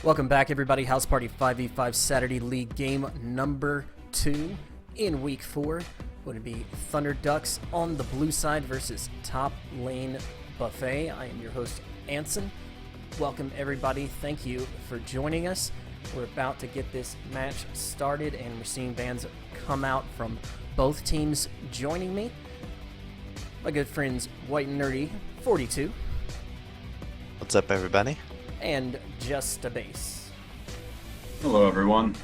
Welcome back, everybody. House Party 5v5 Saturday League game number 2 in week 4. Would it be Thunder Ducks on the blue side versus Top Lane Buffet. I am your host, Anson. Welcome, everybody. Thank you for joining us. We're about to get this match started, and we're seeing bands come out from both teams joining me. My good friends, White and Nerdy 42. What's up, everybody? And Just a Base. Hello, everyone.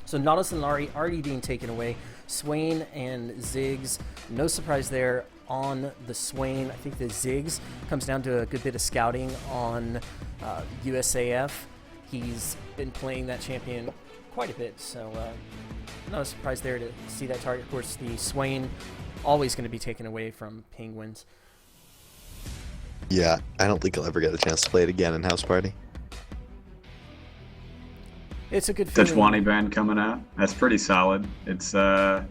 So Nautilus and Lari already being taken away. Swain and Ziggs, no surprise there on the Swain. I think the Ziggs comes down to a good bit of scouting on USAF. He's been playing that champion quite a bit, so not a surprise there to see that target. Of course, the Swain always going to be taken away from Penguins. Yeah, I don't think I'll ever get a chance to play it again in House Party. It's a good feeling. Tetuani band coming out. That's pretty solid. It's a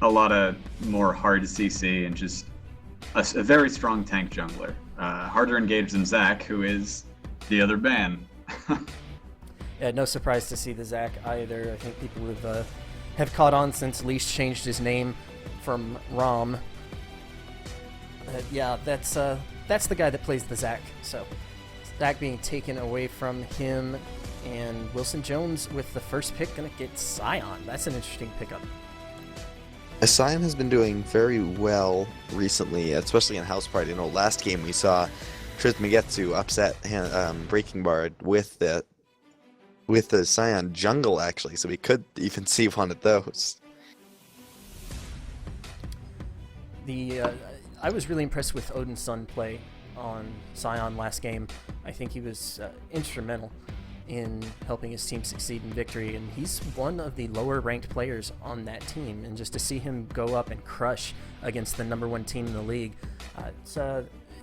lot of more hard CC and just a very strong tank jungler. Harder engaged than Zach, who is the other ban. Yeah, no surprise to see the Zach either. I think people have caught on since Leash changed his name from Rom. Yeah, that's the guy that plays the Zach. So Zach being taken away from him, and Wilson Jones with the first pick gonna get Scion. That's an interesting pickup. Scion has been doing very well recently, especially in House Party. You know, last game we saw Trismegetsu upset Breaking Bard with the Scion jungle, actually, so we could even see one of those. I was really impressed with Odin's Son play on Scion last game. I think he was instrumental in helping his team succeed in victory, and he's one of the lower ranked players on that team, and just to see him go up and crush against the #1 team in the league,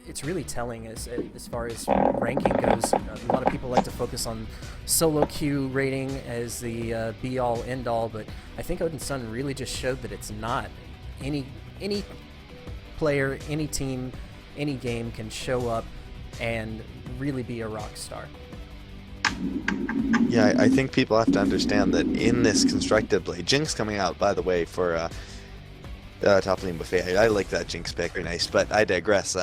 it's really telling as far as ranking goes. A lot of people like to focus on solo queue rating as the be-all, end-all, but I think Odin's Son really just showed that it's not. Any player, any team, any game can show up and really be a rock star. Yeah, I think people have to understand that in this constructed play, Jinx coming out, by the way, for Top Lane Buffet. I like that Jinx pick, very nice, but I digress.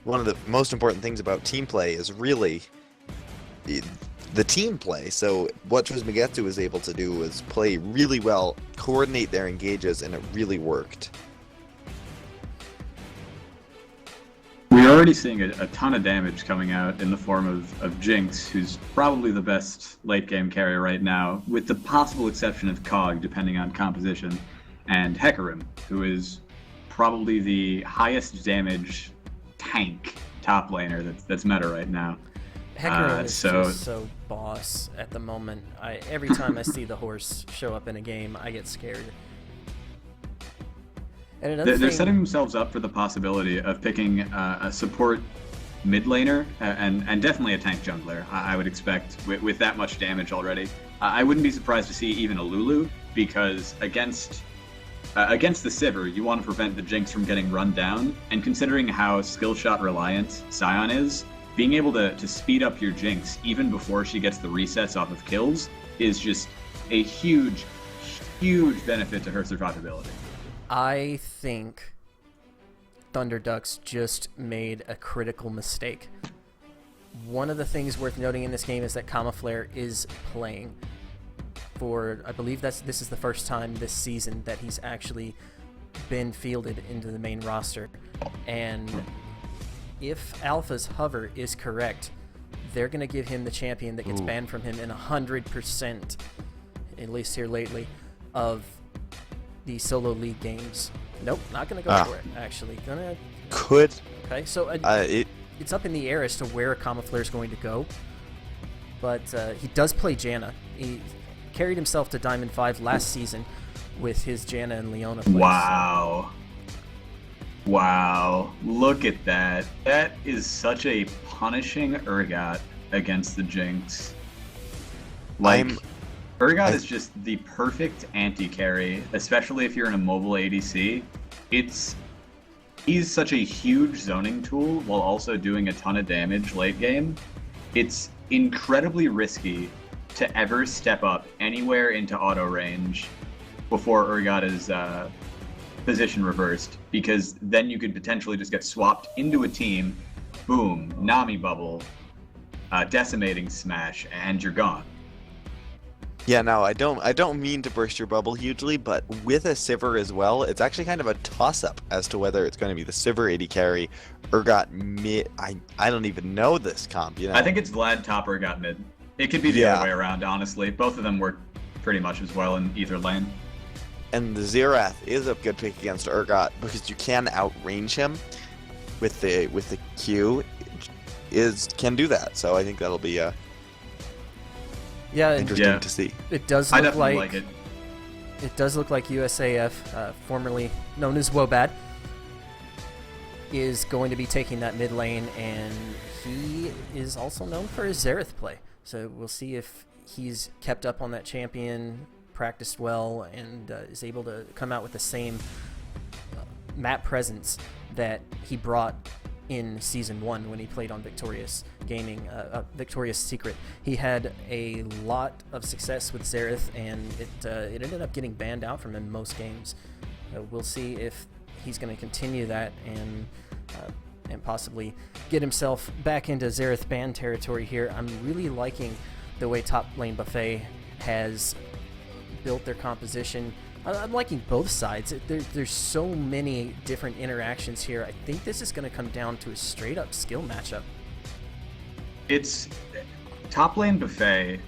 One of the most important things about team play is really the team play. So what Trismegetsu was able to do was play really well, coordinate their engages, and it really worked. We're already seeing a ton of damage coming out in the form of Jinx, who's probably the best late-game carry right now, with the possible exception of Cog, depending on composition, and Hecarim, who is probably the highest damage tank top laner that's meta right now. Hecarim is just so boss at the moment. Every time I see the horse show up in a game, I get scared. And they're setting themselves up for the possibility of picking a support mid laner and definitely a tank jungler, I would expect, with that much damage already. I wouldn't be surprised to see even a Lulu, because against the Sivir, you want to prevent the Jinx from getting run down, and considering how skill shot reliant Scion is, being able to speed up your Jinx even before she gets the resets off of kills is just a huge, huge benefit to her survivability. I think Thunder Ducks just made a critical mistake. One of the things worth noting in this game is that Camouflare is playing for, I believe this is the first time this season that he's actually been fielded into the main roster. And if Alpha's hover is correct, they're going to give him the champion that gets banned from him in 100%, at least here lately, of the solo league games. Nope, not gonna go for it. Actually, Could. Okay, so it's up in the air as to where Camouflare is going to go, but he does play Janna. He carried himself to Diamond 5 last season with his Janna and Leona plays. Wow, look at that. That is such a punishing Urgot against the Jinx. Urgot is just the perfect anti-carry, especially if you're in a mobile ADC. He's such a huge zoning tool while also doing a ton of damage late game. it's incredibly risky to ever step up anywhere into auto range before Urgot is position reversed, because then you could potentially just get swapped into a team, boom, Nami bubble, decimating smash, and you're gone. Yeah, no, I don't mean to burst your bubble hugely, but with a Sivir as well, it's actually kind of a toss-up as to whether it's going to be the Sivir AD carry, Urgot mid. I don't even know this comp, you know. I think it's Vlad top, Urgot mid. It could be the other way around, honestly. Both of them work pretty much as well in either lane. And the Xerath is a good pick against Urgot because you can outrange him with the Q. Can do that, so I think that'll be interesting to see. It does I look definitely like it. It does look like USAF, formerly known as Wobad, is going to be taking that mid lane, and he is also known for his Xerath play. So we'll see if he's kept up on that champion, practiced well, and is able to come out with the same map presence that he brought in Season 1 when he played on Victorious Gaming, Victorious Secret. He had a lot of success with Xerath, and it ended up getting banned out from him most games. We'll see if he's going to continue that and possibly get himself back into Xerath ban territory here. I'm really liking the way top lane Buffet has built their composition. I'm liking both sides. There's so many different interactions here. I think this is going to come down to a straight-up skill matchup. It's top lane Buffet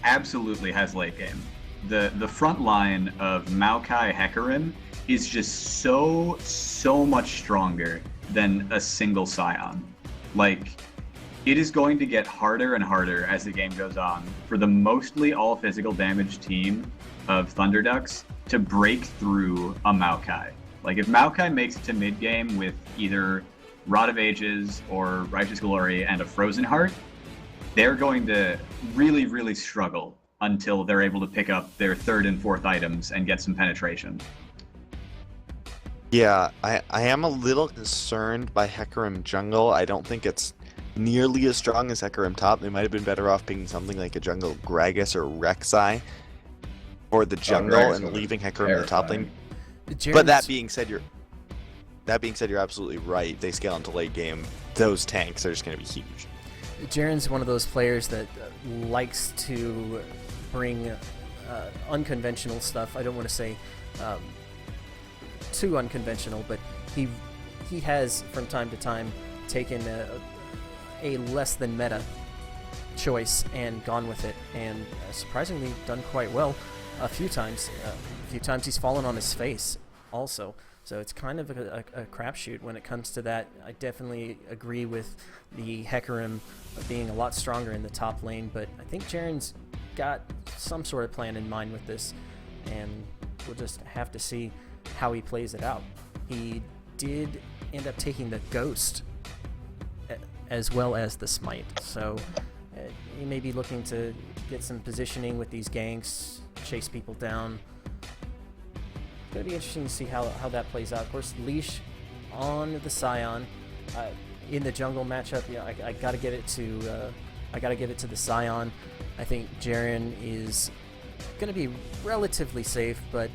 absolutely has late game. The front line of Maokai Hecarim is just so much stronger than a single Scion. Like, it is going to get harder and harder as the game goes on for the mostly all physical damage team of Thunderducks to break through a Maokai. Like, if Maokai makes it to mid game with either Rod of Ages or Righteous Glory and a Frozen Heart, they're going to really, really struggle until they're able to pick up their third and fourth items and get some penetration. Yeah, I am a little concerned by Hecarim jungle. I don't think it's nearly as strong as Hecarim top. They might have been better off picking something like a jungle Gragas or Rek'Sai for the jungle and leaving Hecarim in the top lane. But that being said, you're absolutely right. They scale into late game. Those tanks are just going to be huge. Jaren's one of those players that likes to bring unconventional stuff. I don't want to say too unconventional, but he has from time to time taken a less than meta choice and gone with it, and surprisingly done quite well a few times. A few times he's fallen on his face also. So it's kind of a crapshoot when it comes to that. I definitely agree with the Hecarim being a lot stronger in the top lane, but I think Jaren's got some sort of plan in mind with this, and we'll just have to see how he plays it out. He did end up taking the Ghost as well as the Smite, so he may be looking to get some positioning with these ganks, chase people down. It's going to be interesting to see how that plays out. Of course, Leash on the Scion in the jungle matchup. Yeah, I got to give it to the Scion. I think Jaren is going to be relatively safe, but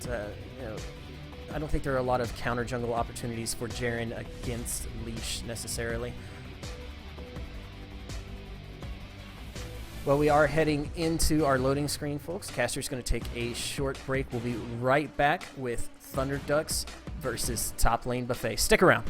I don't think there are a lot of counter jungle opportunities for Jaren against Leash necessarily. Well, we are heading into our loading screen, folks. Caster's going to take a short break. We'll be right back with Thunderducks versus top lane Buffet. Stick around.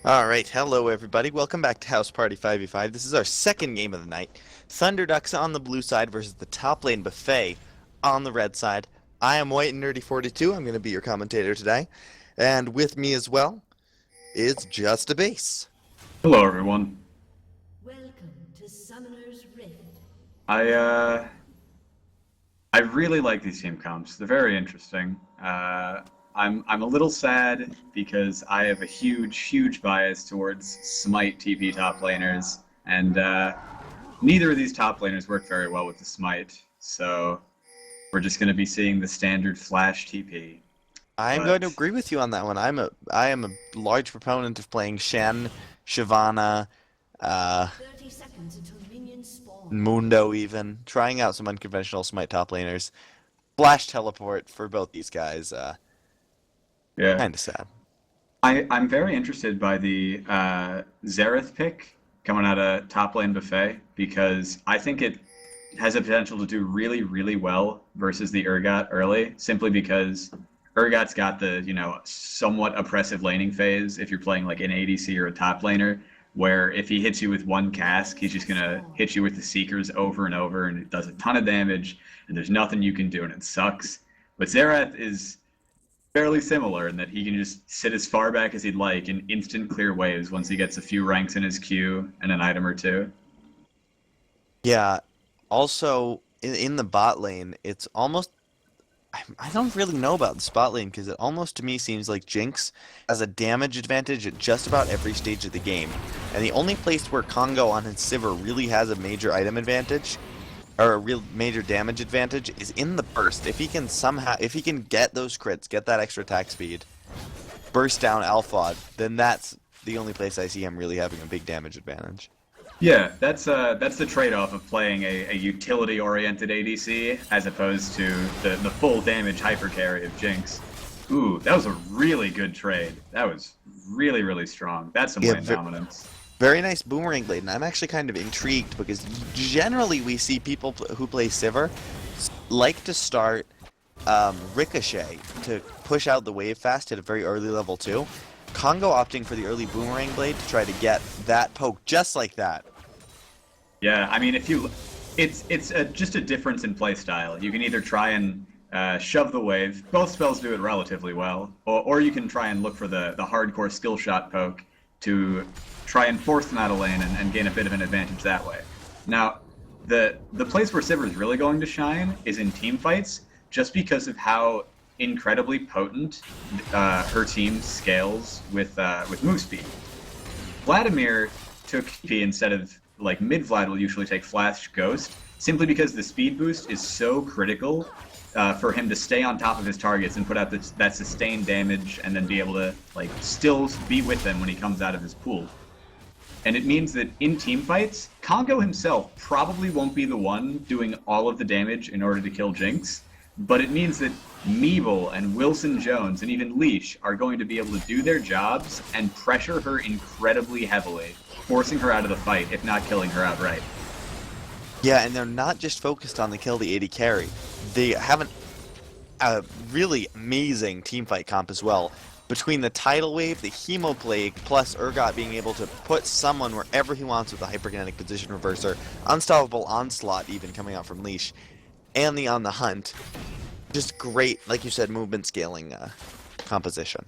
Alright, hello everybody. Welcome back to House Party 5v5. This is our second game of the night. Thunder Ducks on the blue side versus the top lane Buffet on the red side. I am White and Nerdy42. I'm going to be your commentator today. And with me as well is Just a Base. Hello, everyone. Welcome to Summoner's Rift. I really like these team comps. They're very interesting. I'm a little sad because I have a huge bias towards Smite TP top laners, and neither of these top laners work very well with the Smite, so we're just going to be seeing the standard Flash TP. I'm going to agree with you on that one. I am a large proponent of playing Shen, Shyvana, 30 seconds until minions spawn. Mundo even, trying out some unconventional Smite top laners. Flash teleport for both these guys. Yeah. Kind of sad. I'm very interested by the Xerath pick coming out of top lane Buffet because I think it has a potential to do really well versus the Urgot early, simply because Urgot's got the, somewhat oppressive laning phase if you're playing like an ADC or a top laner, where if he hits you with one cask, he's just going to hit you with the Seekers over and over, and it does a ton of damage, and there's nothing you can do, and it sucks. But Xerath is fairly similar in that he can just sit as far back as he'd like and instant clear waves once he gets a few ranks in his queue and an item or two. Yeah. Also, in the bot lane, it's almost... I don't really know about the spot lane because it almost to me seems like Jinx has a damage advantage at just about every stage of the game. And the only place where Congo on his Sivir really has a major item advantage, or a real major damage advantage, is in the burst. If he can get those crits, get that extra attack speed, burst down Alphod, then that's the only place I see him really having a big damage advantage. Yeah, that's the trade-off of playing a utility-oriented ADC as opposed to the full damage hyper carry of Jinx. Ooh, that was a really good trade. That was really strong. That's some lane dominance. Very nice boomerang blade, and I'm actually kind of intrigued because generally we see people who play Sivir like to start Ricochet to push out the wave fast at a very early level too. Congo opting for the early boomerang blade to try to get that poke just like that. Yeah, I mean, it's just a difference in play style. You can either try and shove the wave. Both spells do it relatively well, or you can try and look for the hardcore skill shot poke to try and force them out of lane and gain a bit of an advantage that way. Now, the place where Sivir is really going to shine is in team fights, just because of how incredibly potent her team scales with move speed. Vladimir took TP instead of, like, mid-Vlad will usually take Flash Ghost, simply because the speed boost is so critical for him to stay on top of his targets and put out that sustained damage and then be able to, like, still be with them when he comes out of his pool. And it means that in team fights, Congo himself probably won't be the one doing all of the damage in order to kill Jinx, but it means that Meeble and Wilson Jones and even Leash are going to be able to do their jobs and pressure her incredibly heavily, forcing her out of the fight, if not killing her outright. Yeah, and they're not just focused on the kill the AD carry. They have a really amazing teamfight comp as well. Between the Tidal Wave, the Hemo Plague, plus Urgot being able to put someone wherever he wants with a Hyperkinetic Position Reverser, Unstoppable Onslaught even coming out from Leash, and the On the Hunt. Just great, like you said, movement scaling composition.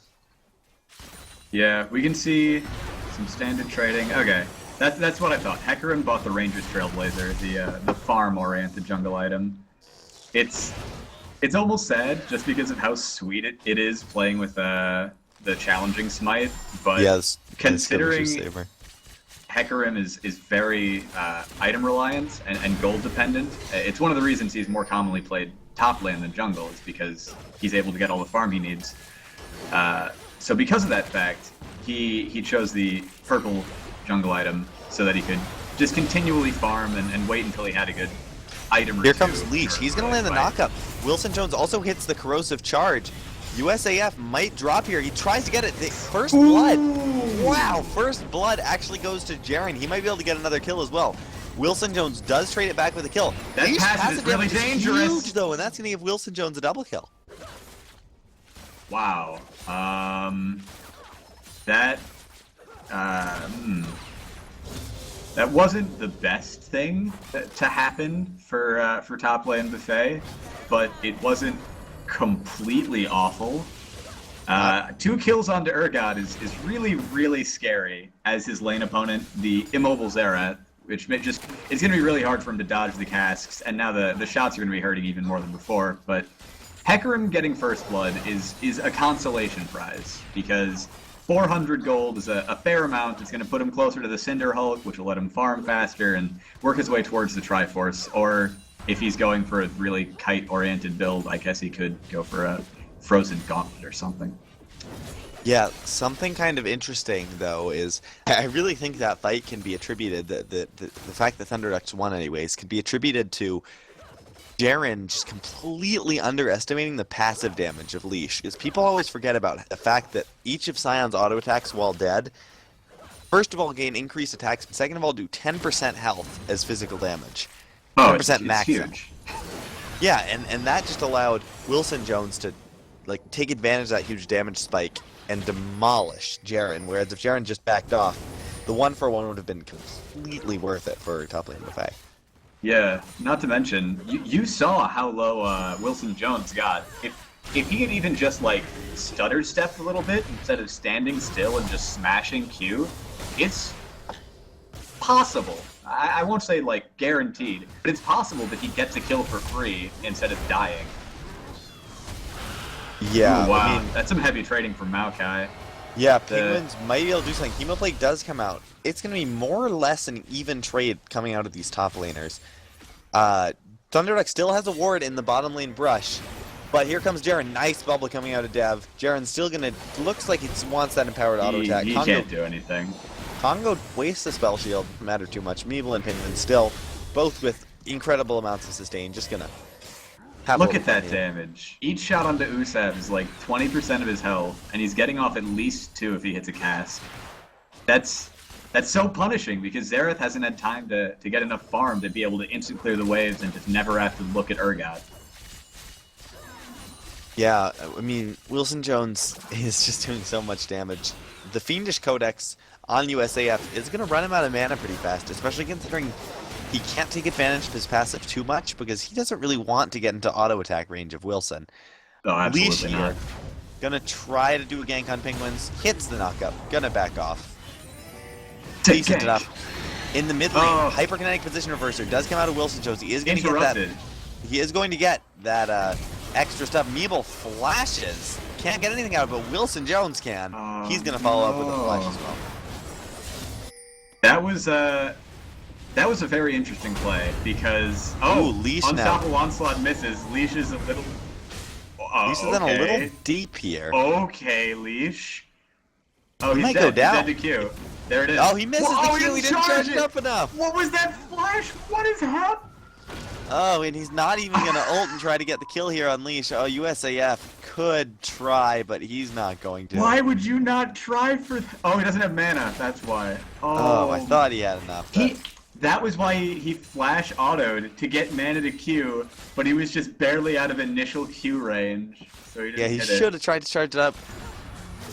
Yeah, we can see some standard trading. Okay, that's what I thought. Hecarim bought the Ranger's Trailblazer, the farm-oriented jungle item. It's almost sad just because of how sweet it is playing with the challenging smite, but yes, considering Hecarim is very item reliant and gold dependent. It's one of the reasons he's more commonly played top lane than jungle, is because he's able to get all the farm he needs. So because of that fact, he chose the purple jungle item so that he could just continually farm and wait until he had a good item. Here comes Leash. He's going to land the knockup. Wilson Jones also hits the corrosive charge. USAF might drop here. He tries to get it. First blood. Wow, first blood actually goes to Jaren. He might be able to get another kill as well. Wilson Jones does trade it back with a kill. That passive is really dangerous. Huge, though, and that's going to give Wilson Jones a double kill. Wow. That wasn't the best thing to happen for top lane Buffet, but it wasn't completely awful. 2 kills onto Urgot is really, really scary as his lane opponent, the immobile Xerath, which just it's going to be really hard for him to dodge the casks, and now the shots are going to be hurting even more than before. But Hecarim getting first blood is a consolation prize, because 400 gold is a fair amount. It's going to put him closer to the Cinder Hulk, which will let him farm faster and work his way towards the Triforce. Or if he's going for a really kite-oriented build, I guess he could go for a Frozen Gauntlet or something. Yeah, something kind of interesting, though, is I really think that fight can be attributed, the fact that Thunderducks won anyways, can be attributed to Jaren just completely underestimating the passive damage of Leash. Because people always forget about the fact that each of Sion's auto attacks while dead, first of all, gain increased attacks, and second of all, do 10% health as physical damage. 10% it's max. huge. Yeah, and that just allowed Wilson Jones to take advantage of that huge damage spike and demolish Jaren, whereas if Jaren just backed off, the 1-for-1 would have been completely worth it for top lane Buffet. Yeah, not to mention, you saw how low Wilson Jones got. If he had even just stutter stepped a little bit instead of standing still and just smashing Q, it's possible. I won't say guaranteed, but it's possible that he gets a kill for free instead of dying. Yeah, ooh, wow, I mean, that's some heavy trading from Maokai. Yeah, Penguins might be able to do something. Hemoplague does come out. It's going to be more or less an even trade coming out of these top laners. Thunderduck still has a ward in the bottom lane brush, but here comes Jaren. Nice bubble coming out of Dev. Jaren's still going to, looks like it wants that empowered auto attack. He can't do anything. Congo wastes the spell shield, doesn't matter too much. Meeble and Penguin still, both with incredible amounts of sustain, just going to have Look at that damage. Each shot onto Usav is 20% of his health, and he's getting off at least 2 if he hits a cast. That's so punishing, because Xerath hasn't had time to get enough farm to be able to instant clear the waves and just never have to look at Urgot. Yeah, I mean, Wilson Jones is just doing so much damage. The Fiendish Codex on USAF is going to run him out of mana pretty fast, especially considering he can't take advantage of his passive too much because he doesn't really want to get into auto attack range of Wilson. Oh, absolutely Leash not. here, gonna try to do a gank on Penguins, hits the knockup, gonna back off. Decent enough. In the mid lane, hyperkinetic position reverser does come out of Wilson Jones. He is going to get that. He is going to get that extra stuff. Meeble flashes. Can't get anything out of it, but Wilson Jones can. He's going to follow up with a flash as well. That was a very interesting play because Leash Unstoppable now. Onslaught misses. Leash is a little. Leash is in a little deep here. Okay, Leash. Oh, he he's might dead. go down. He's dead to Q. There it is. Oh, he misses Whoa, the Q. He didn't charge it up enough. What was that flash? What is happening? Oh, and he's not even going to ult and try to get the kill here on Leash. Oh, USAF could try, but he's not going to. Why would you not try for... Oh, he doesn't have mana. That's why. Oh, I thought he had enough. That was why he flash autoed to get mana to Q, but he was just barely out of initial Q range. So he didn't he should have tried to charge it up.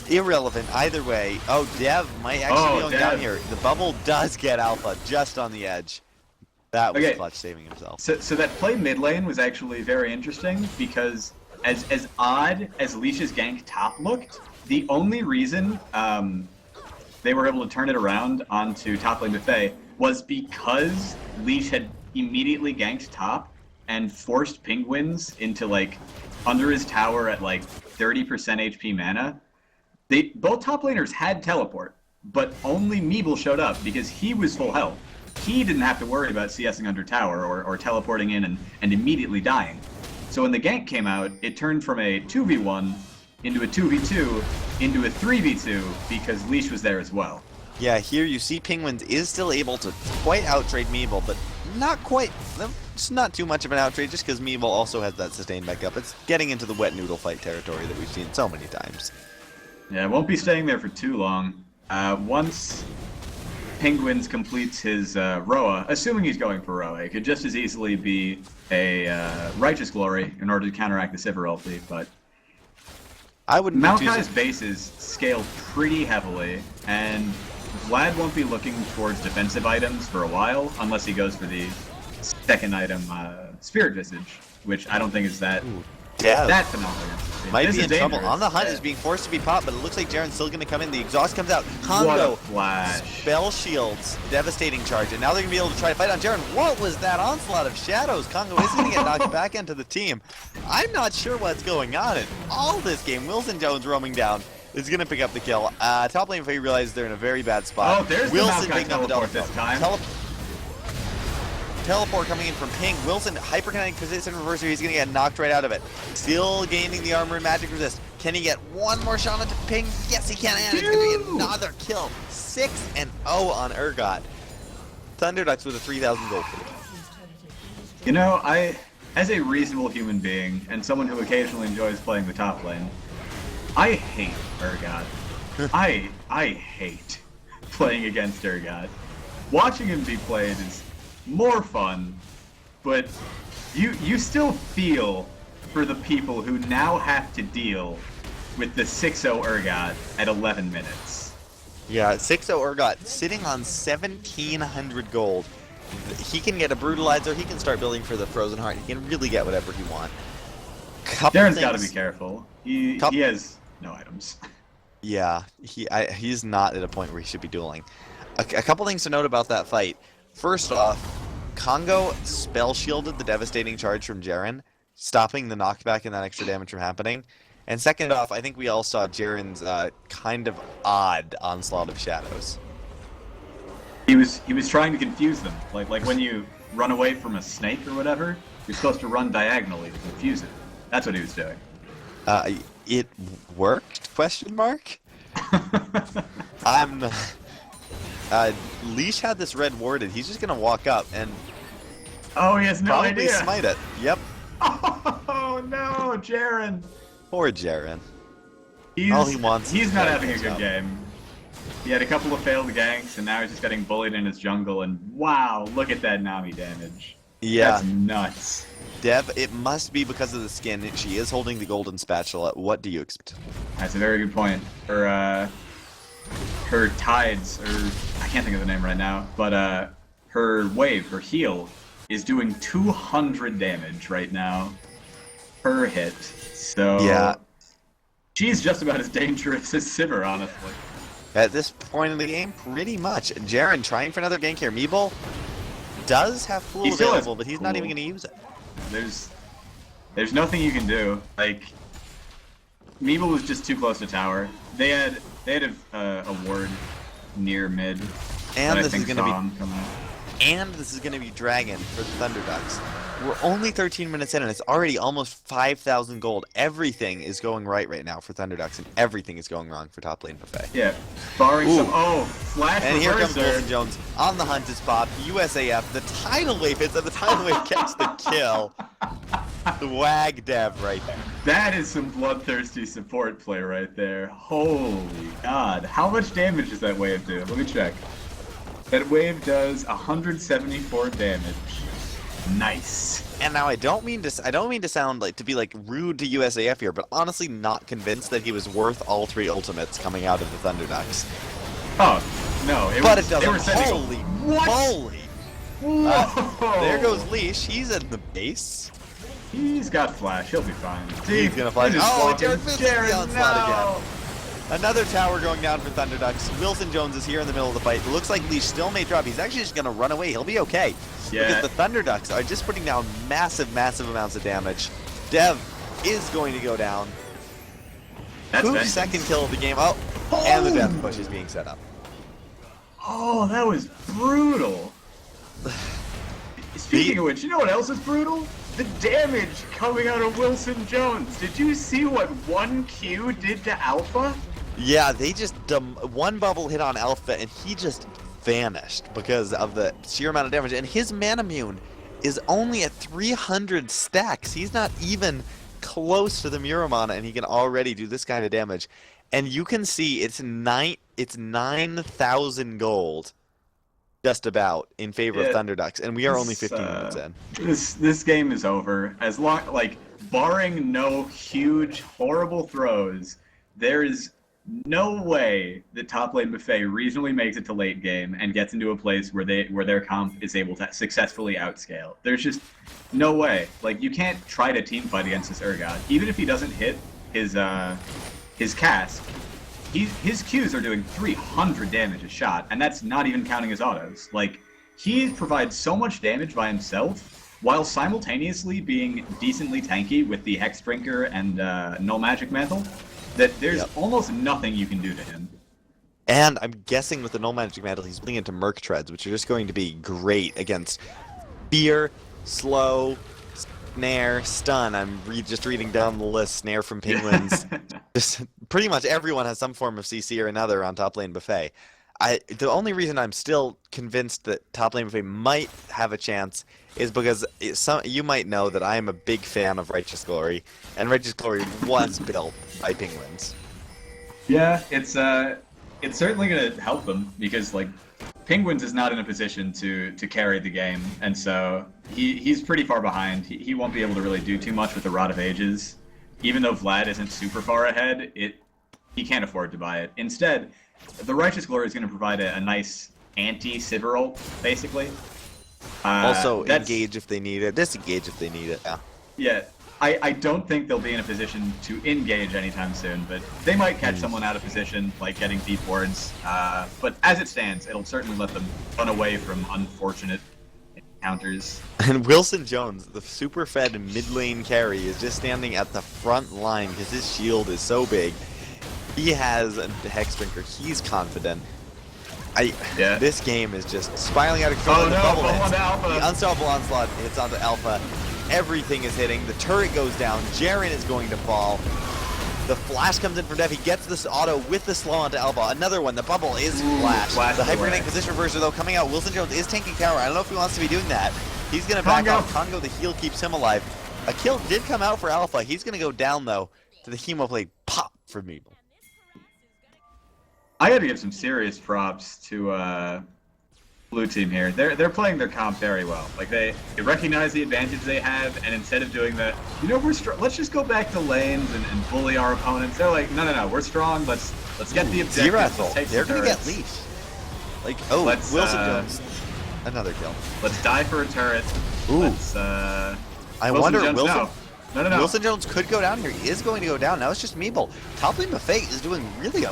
Irrelevant either way. Oh, Dev might actually be going down here. The bubble does get alpha just on the edge. That was clutch saving himself. So that play mid lane was actually very interesting because as odd as Leash's gank top looked, the only reason they were able to turn it around onto top lane Buffet was because Leash had immediately ganked top and forced Penguins into under his tower at 30% HP mana. Both top laners had teleport. but only Meeble showed up because he was full health. He didn't have to worry about CSing under tower or teleporting in and immediately dying. So when the gank came out, it turned from a 2v1 into a 2v2 into a 3v2 because Leash was there as well. Yeah, here you see Penguins is still able to quite outtrade Meeble, but not quite. It's not too much of an outtrade just because Meeble also has that sustained backup. It's getting into the wet noodle fight territory that we've seen so many times. Yeah, won't be staying there for too long. Once Penguins completes his Roa, assuming he's going for Roa, it could just as easily be a Righteous Glory in order to counteract the Sivir ulti, but I wouldn't. Maokai's bases scale pretty heavily, and Vlad won't be looking towards defensive items for a while, unless he goes for the second item, Spirit Visage, which I don't think is that phenomenal. Might This be is in trouble. dangerous. On the Hunt is being forced to be popped, but it looks like Jaren's still going to come in. The exhaust comes out. What a Congo, flash. spell shields, devastating charge, and now they're going to be able to try to fight on Jaren. What was that onslaught of shadows? Congo is going to get knocked back into the team. I'm not sure what's going on in all this game. Wilson Jones roaming down is going to pick up the kill. Top lane, if he realizes they're in a very bad spot. Oh, there's Wilson the Maokai taking on the double teleport this kill. time. Teleport coming in from Ping. Wilson, hyperkinetic position reverser. He's going to get knocked right out of it. Still gaining the armor and magic resist. Can he get one more shot onto Ping? Yes, he can. And it's going to be another kill. 6-0 on Urgot. Thunderducks with a 3,000 gold lead. You know, as a reasonable human being, and someone who occasionally enjoys playing the top lane, I hate Urgot. I hate playing against Urgot. Watching him be played is more fun, but you still feel for the people who now have to deal with the 6-0 Urgot at 11 minutes. Yeah, 6-0 Urgot sitting on 1,700 gold. He can get a Brutalizer. He can start building for the Frozen Heart. He can really get whatever he wants. Darren's got to be careful. He has no items. Yeah, he's not at a point where he should be dueling. A couple things to note about that fight. First off, Congo spell shielded the devastating charge from Jaren, stopping the knockback and that extra damage from happening. And second off, I think we all saw Jaren's kind of odd onslaught of shadows. He was trying to confuse them, like when you run away from a snake or whatever, you're supposed to run diagonally to confuse it. That's what he was doing. It worked? Question mark. Leash had this red warded. He's just gonna walk up and Oh, he has no probably idea. smite it. Yep. Oh no, Jaren. Poor Jaren. He's All he wants is he's not to having a catch good up. game. He had a couple of failed ganks, and now he's just getting bullied in his jungle. And wow, look at that Nami damage. Yeah. That's nuts. Dev, it must be because of the skin. She is holding the golden spatula. What do you expect? That's a very good point. Her tides, or I can't think of the name right now, but her wave, her heal, is doing 200 damage right now per hit. So Yeah. she's just about as dangerous as Sivir, honestly. At this point in the game, pretty much. Jaren trying for another gank here. Meeble does have He Fool still has available, but he's not Fool. even going to use it. There's nothing you can do. Like, Meeble was just too close to tower. They had a ward near mid. And that I this is think going to saw be him come out. And this is going to be Dragon for the Thunderducks. We're only 13 minutes in, and it's already almost 5,000 gold. Everything is going right now for Thunderducks, and everything is going wrong for top lane Buffet. Yeah, barring Ooh. some. Oh, flash And here comes reverser. Wilson Jones on the hunt is Bob. USAF, the tidal wave hits, and the tidal wave gets the kill. The wag dev right there. That is some bloodthirsty support play right there. Holy God. How much damage does that wave do? Let me check. That wave does 174 damage. Nice. And now I don't mean to sound like to be like rude to USAF here, but honestly not convinced that he was worth all three ultimates coming out of the Thunderducks. Oh, no. But was, it they doesn't. were sending- Holy What? moly! Whoa. There goes Leash. He's in the base. He's got flash. He'll be fine. See, He's gonna fly. they're just Oh, walking. Jared misses the Jared, onslaught no. again. Another tower going down for Thunderducks. Wilson Jones is here in the middle of the fight. It looks like Leash still may drop. He's actually just going to run away. He'll be okay. Yeah. Because the Thunderducks are just putting down massive, massive amounts of damage. Dev is going to go down. That's Who's vengeance. second kill of the game? Oh, and the death push is being set up. Oh, that was brutal. Speaking of which, you know what else is brutal? The damage coming out of Wilson Jones. Did you see what 1Q did to Alpha? Yeah, they just one bubble hit on Alpha and he just vanished because of the sheer amount of damage. And his Manamune is only at 300 stacks. He's not even close to the Muramana, and he can already do this kind of damage. And you can see it's 9,000 gold, just about, in favor of Thunderducks, and we are only 15 minutes in. This game is over. As long, like, barring no huge, horrible throws, there is no way that top lane Buffet reasonably makes it to late game and gets into a place where their comp is able to successfui outscale. There's just no way. Like, you can't try to team fight against this Urgot. Even if he doesn't hit his cask, his Qs are doing 300 damage a shot, and that's not even counting his autos. Like, he provides so much damage by himself while simultaneously being decently tanky with the Hex Drinker and Null Magic Mantle, that there's almost nothing you can do to him. And I'm guessing with the Null Magic Mantle, he's putting into Merc Treads, which are just going to be great against Fear, Slow, Snare, Stun. I'm just reading down the list. Snare from Penguins. Just pretty much everyone has some form of CC or another on top lane Buffet. The only reason I'm still convinced that top lane Buffet might have a chance is because you might know that I am a big fan of Righteous Glory, and Righteous Glory was built by Penguins. Yeah, it's certainly going to help them because, like, Penguins is not in a position to carry the game, and so he's pretty far behind. He won't be able to really do too much with the Rod of Ages. Even though Vlad isn't super far ahead, he can't afford to buy it. Instead, the Righteous Glory is going to provide a nice anti-Sivir ult, basically. Also, engage if they need it, disengage if they need it. Yeah, I don't think they'll be in a position to engage anytime soon, but they might catch someone out of position, like getting deep wards. But as it stands, it'll certainly let them run away from unfortunate encounters. And Wilson Jones, the super fed mid lane carry, is just standing at the front line because his shield is so big. He has a Hex Drinker. He's confident. This game is just spiraling out of control. Oh no, bubble onto hits. Alpha. The Unstoppable Onslaught hits onto Alpha. Everything is hitting. The turret goes down. Jaren is going to fall. The flash comes in from Dev. He gets this auto with the slow onto Alpha. Another one. The bubble is flashed. The Hyperkinetic position reversal, though, coming out. Wilson Jones is tanking tower. I don't know if he wants to be doing that. He's going to back off. Congo, the heal keeps him alive. A kill did come out for Alpha. He's going to go down, though, to the Hemoblade pop for Meeble. I got to give some serious props to blue team here. They're playing their comp very well. Like they recognize the advantage they have, and instead of doing the, let's just go back to lanes and bully our opponents. They're like, no, we're strong. Let's get the objective. They're gonna get leashed. Like, Wilson Jones, another kill. Let's die for a turret. Ooh. I wonder Jones, No. Wilson Jones could go down here. He is going to go down. Now it's just Meeble. Top lane Buffet is doing really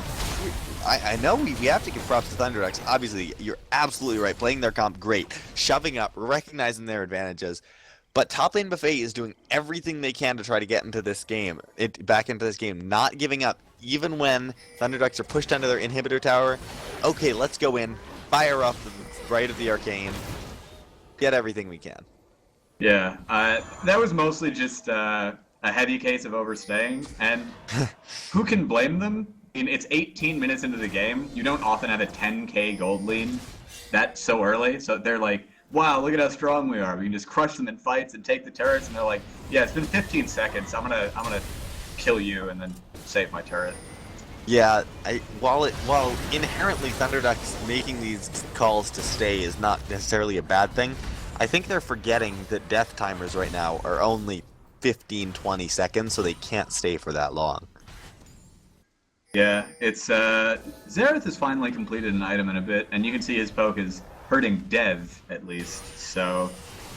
I know we have to give props to Thunderducks. Obviously, you're absolutely right. Playing their comp, great. Shoving up, recognizing their advantages. But top lane Buffet is doing everything they can to try to get into this game, back into this game, not giving up. Even when Thunderducks are pushed under their inhibitor tower, okay, let's go in, fire up the right of the arcane, get everything we can. Yeah, that was mostly just a heavy case of overstaying, and who can blame them? I mean, it's 18 minutes into the game. You don't often have a 10k gold lead that so early, so they're like, wow, look at how strong we are. We can just crush them in fights and take the turrets, and they're like, yeah, it's been 15 seconds. I'm gonna kill you and then save my turret. Yeah, while inherently Thunderducks making these calls to stay is not necessarily a bad thing, I think they're forgetting that death timers right now are only 15-20 seconds, so they can't stay for that long. Yeah, it's Xerath has finally completed an item in a bit, and you can see his poke is hurting Dev at least. So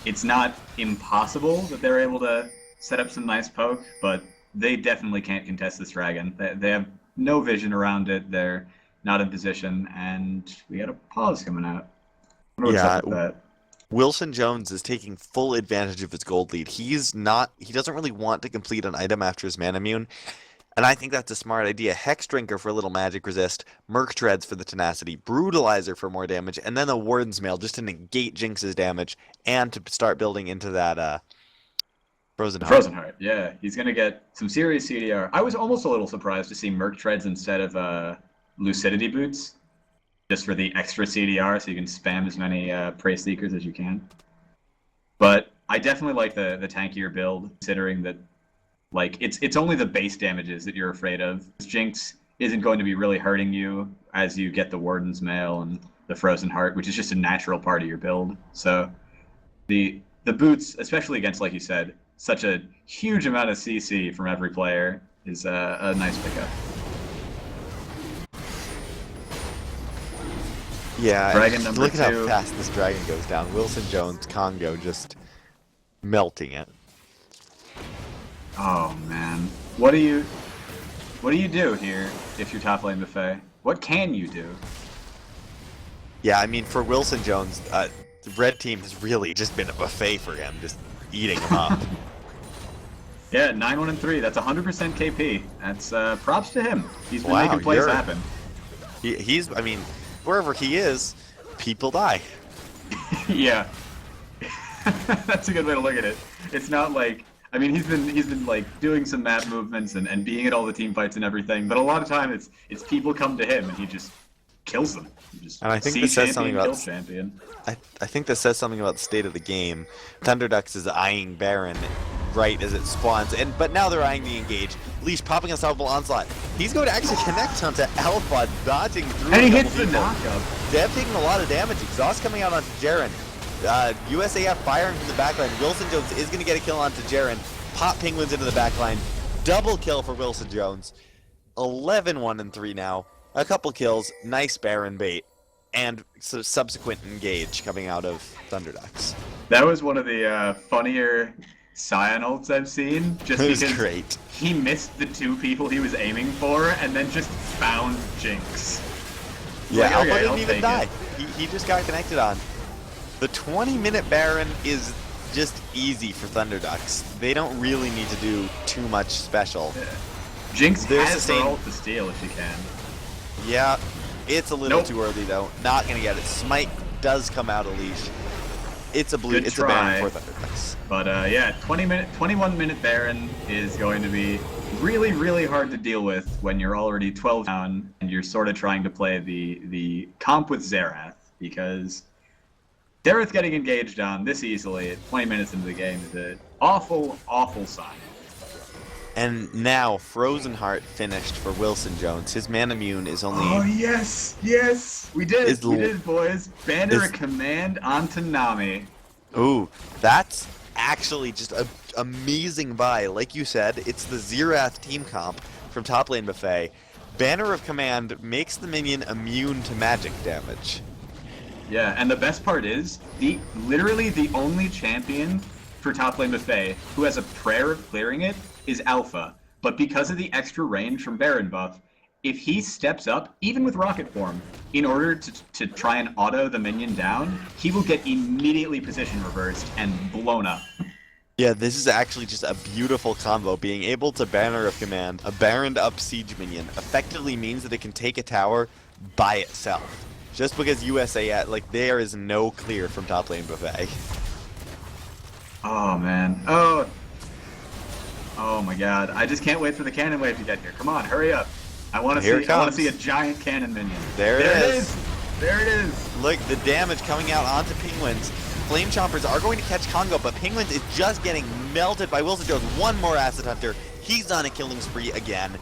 it's not impossible that they're able to set up some nice poke, but they definitely can't contest this dragon. They have no vision around it. They're not in position, and we got a pause coming out. I wonder what's up with that. Wilson Jones is taking full advantage of his gold lead. He doesn't really want to complete an item after his Manamune. And I think that's a smart idea. Hex Drinker for a little magic resist, Merc Treads for the tenacity, Brutalizer for more damage, and then a Warden's Mail just to negate Jinx's damage and to start building into that Frozen Heart. Frozen Heart, yeah. He's going to get some serious CDR. I was almost a little surprised to see Merc Treads instead of Lucidity Boots, just for the extra CDR so you can spam as many Prey Seekers as you can. But I definitely like the tankier build, considering that like it's only the base damages that you're afraid of. Jinx isn't going to be really hurting you as you get the Warden's Mail and the Frozen Heart, which is just a natural part of your build. So the boots, especially against, like you said, such a huge amount of CC from every player, is a nice pickup. Yeah, Dragon number look at 2. how fast this dragon goes down. Wilson Jones, Congo just melting it. Oh man, what do you do here if you're top lane buffet? What can you do? Yeah, I mean, for Wilson Jones, the red team has really just been a buffet for him, just eating him up. Yeah, 9-1-3. That's 100% KP. That's props to him. He's been Wow, making plays happen. He's, I mean, wherever he is, people die. Yeah, that's a good way to look at it. It's not like, I mean, he's been like doing some map movements and being at all the team fights and everything, but a lot of time it's people come to him and he just kills them. And I think this says something about champion. I think this says something about the state of the game. Thunderducks is eyeing Baron right as it spawns, but now they're eyeing the engage. Leash popping Unstoppable Onslaught. He's going to actually connect onto Alpha, dodging through. And he hits the knockup. Dev taking a lot of damage. Exhaust coming out onto Jaren. USAF firing from the backline. Wilson Jones is going to get a kill onto Jaren. Pop Penguins into the backline. Double kill for Wilson Jones. 11-1-3 now. A couple kills. Nice Baron bait. And subsequent engage coming out of Thunderducks. That was one of the funnier Scion ults I've seen. Just It was because great. he missed the 2 people he was aiming for and then just found Jinx. Yeah, Like, Alpha okay, didn't I'll even take die. it. He just got connected on. The 20-minute Baron is just easy for Thunderducks. They don't really need to do too much special. Yeah. Jinx There's has the her same- ult to steal if she can. Yeah, it's a little Nope. too early though. Not gonna get it. Smite does come out of leash. It's a blue. Good It's try. a Baron for Thunderducks. But yeah, 21-minute Baron is going to be really, really hard to deal with when you're already 12 down and you're sort of trying to play the comp with Xerath, because Xerath getting engaged on this easily at 20 minutes into the game is an awful, awful sign. And now Frozen Heart finished for Wilson Jones. His Manamune is only. Oh yes, yes, we did Is it, we l- did it, boys. Banner a is- command onto Nami. Ooh, that's actually just a amazing buy. Like you said, it's the Xerath team comp from Top Lane Buffet. Banner of Command makes the minion immune to magic damage. Yeah, and the best part is, literally the only champion for Top Lane Buffet who has a prayer of clearing it is Alpha. But because of the extra range from Baron buff, if he steps up, even with Rocket Form, in order to try and auto the minion down, he will get immediately position reversed and blown up. Yeah, this is actually just a beautiful combo. Being able to Banner of Command a Baroned up siege minion effectively means that it can take a tower by itself. Just because USA, like, there is no clear from Top Lane Buffet. Oh man. Oh my god. I just can't wait for the cannon wave to get here. Come on, hurry up. I want Here it to comes. see a giant cannon minion. There it is. There it is. Look, the damage coming out onto Penguins. Flame Chompers are going to catch Congo, but Penguins is just getting melted by Wilson Jones. One more Acid Hunter. He's on a killing spree again.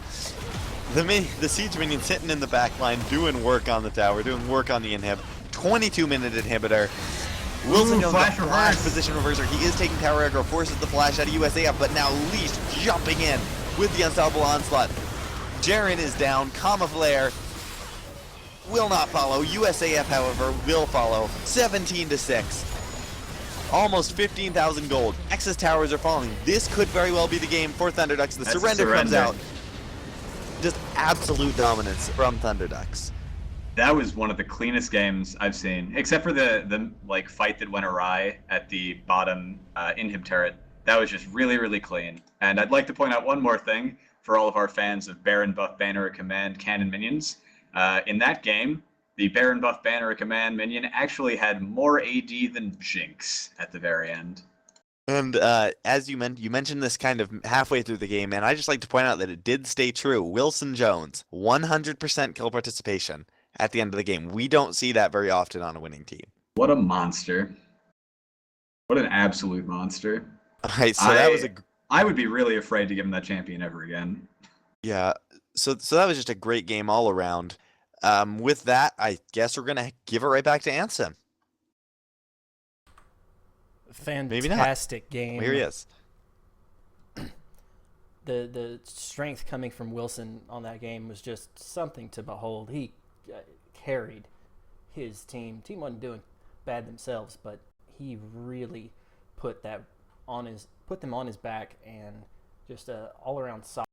The Siege Minion's sitting in the back line, doing work on the tower, doing work on the inhib. 22-minute inhibitor. Wilson Jones, flash the flash reverse. position reverser. He is taking tower aggro, forces the flash out of USAF, but now Leash jumping in with the Unstoppable Onslaught. Jaren is down. Kama Flare will not follow. USAF, however, will follow. 17-6. Almost 15,000 gold. Nexus towers are falling. This could very well be the game for Thunderducks. The That's a surrender comes surrender. out. Just absolute dominance from Thunderducks. That was one of the cleanest games I've seen, except for the like fight that went awry at the bottom inhib turret. That was just really, really clean. And I'd like to point out one more thing. for all of our fans of Baron Buff Banner Command Cannon minions. In that game, the Baron Buff Banner Command minion actually had more AD than Jinx at the very end. And as you mentioned this kind of halfway through the game, and I just like to point out that it did stay true. Wilson Jones, 100% kill participation at the end of the game. We don't see that very often on a winning team. What a monster. What an absolute monster. All right, so that was I would be really afraid to give him that champion ever again. Yeah, so that was just a great game all around. With that, I guess we're gonna give it right back to Ansem. Fantastic game. Here he is. The strength coming from Wilson on that game was just something to behold. He carried his team. Team wasn't doing bad themselves, but he really put them on his back, and just all around solid.